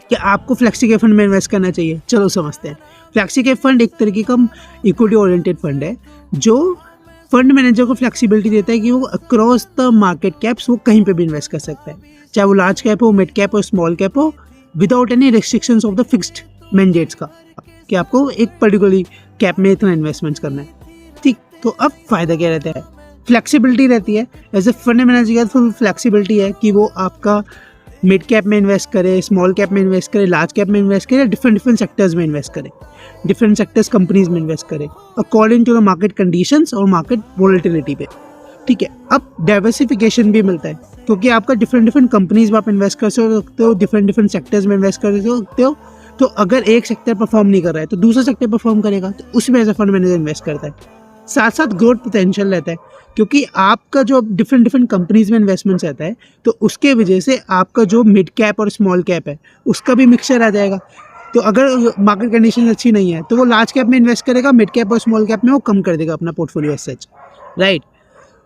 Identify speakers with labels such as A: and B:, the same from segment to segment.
A: कि आपको flexi cap fund में इन्वेस्ट करना चाहिए। चलो समझते हैं। फ्लेक्सी कैप फंड एक तरीके का इक्विटी ओरिएंटेड फंड है जो फंड मैनेजर को फ्लेक्सिबिलिटी देता है कि वो अक्रॉस द मार्केट कैप्स वो कहीं पे भी इन्वेस्ट कर सकता है, चाहे वो लार्ज कैप हो, मिड कैप हो, स्मॉल कैप हो, without any restrictions of the fixed mandates का, कि आपको एक पर्टिकुलर कैप में इतना इन्वेस्टमेंट करना है। ठीक, तो अब फायदा क्या रहता है? फ्लेक्सिबिलिटी रहती है। एज ए फंड मैनेजर का फुल फ्लेक्सिबिलिटी है कि वो आपका मिड कैप में इन्वेस्ट करे, स्मॉल कैप में इन्वेस्ट करे, लार्ज कैप में इन्वेस्ट करे, डिफरेंट सेक्टर्स में इन्वेस्ट करे, डिफरेंट सेक्टर्स कंपनीज में इन्वेस्ट करे according to the market conditions और मार्केट वोलेटिलिटी पे। ठीक है, अब डाइवर्सिफिकेशन भी मिलता है क्योंकि आपका डिफरेंट कंपनीज में आप इन्वेस्ट कर सकते हो, डिफरेंट सेक्टर्स में इन्वेस्ट कर सकते हो। तो अगर एक सेक्टर परफॉर्म नहीं कर रहा है तो दूसरा सेक्टर परफॉर्म करेगा, तो उसमें as a fund manager invest करता है। साथ साथ ग्रोथ पोटेंशियल रहता है क्योंकि आपका जो डिफरेंट कंपनीज में इन्वेस्टमेंट्स रहता है तो उसके वजह से आपका जो मिड कैप और स्मॉल कैप है उसका भी मिक्सचर आ जाएगा। तो अगर मार्केट कंडीशन अच्छी नहीं है तो वो लार्ज कैप में इन्वेस्ट करेगा, मिड कैप और स्मॉल कैप में वो कम कर देगा अपना पोर्टफोलियो एज सच, राइट।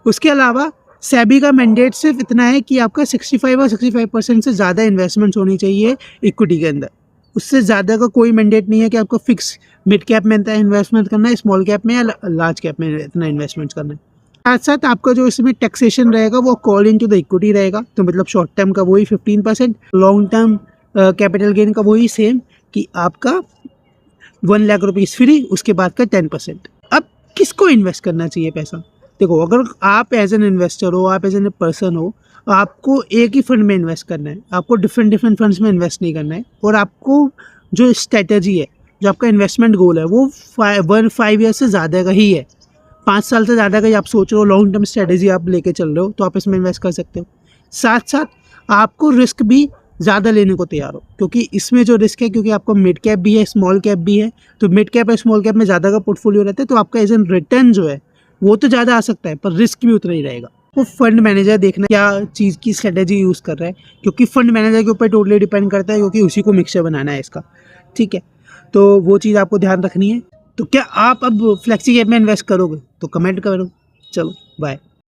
A: उसके अलावा सेबी का मैंडेट सिर्फ इतना है कि आपका 65% से ज़्यादा इन्वेस्टमेंट्स होनी चाहिए इक्विटी के अंदर। उससे ज़्यादा का कोई मैंडेट नहीं है कि आपको फिक्स मिड कैप में इतना इन्वेस्टमेंट करना है, स्मॉल कैप में या लार्ज कैप में इतना इन्वेस्टमेंट करना है। साथ साथ आपका जो इसमें टैक्सेशन रहेगा वो अकॉर्डिंग टू द इक्विटी रहेगा। तो मतलब शॉर्ट टर्म का वही 15%, लॉन्ग टर्म कैपिटल गेन का वही सेम कि आपका 1 लाख रुपीज़ फ्री, उसके बाद का 10%। अब किसको इन्वेस्ट करना चाहिए पैसा? देखो, अगर आप एज एन इन्वेस्टर हो, आप एज एन पर्सन हो, आपको एक ही फंड में इन्वेस्ट करना है, आपको डिफरेंट फंड्स में इन्वेस्ट नहीं करना है। और आपको जो स्ट्रेटजी है, जो आपका इन्वेस्टमेंट गोल है वो 5 ईयर से ज़्यादा का ही है, 5 साल से ज़्यादा का ही आप सोच रहे हो, लॉन्ग टर्म स्ट्रेटजी आप लेके चल रहे हो, तो आप इसमें इन्वेस्ट कर सकते हो। साथ साथ आपको रिस्क भी ज़्यादा लेने को तैयार हो क्योंकि इसमें जो रिस्क है, क्योंकि आपको मिड कैप भी है, स्मॉल कैप भी है, तो मिड कैप और स्मॉल कैप में ज़्यादा का पोर्टफोलियो रहता है, तो आपका एज एन रिटर्न जो है वो तो ज़्यादा आ सकता है पर रिस्क भी उतना ही रहेगा। वो फंड मैनेजर देखना क्या चीज़ की स्ट्रेटजी यूज़ कर रहा है, क्योंकि फंड मैनेजर के ऊपर टोटली डिपेंड करता है क्योंकि उसी को मिक्सचर बनाना है इसका। ठीक है, तो वो चीज़ आपको ध्यान रखनी है। तो क्या आप अब फ्लेक्सी कैप में इन्वेस्ट करोगे? तो कमेंट करो। चलो बाय।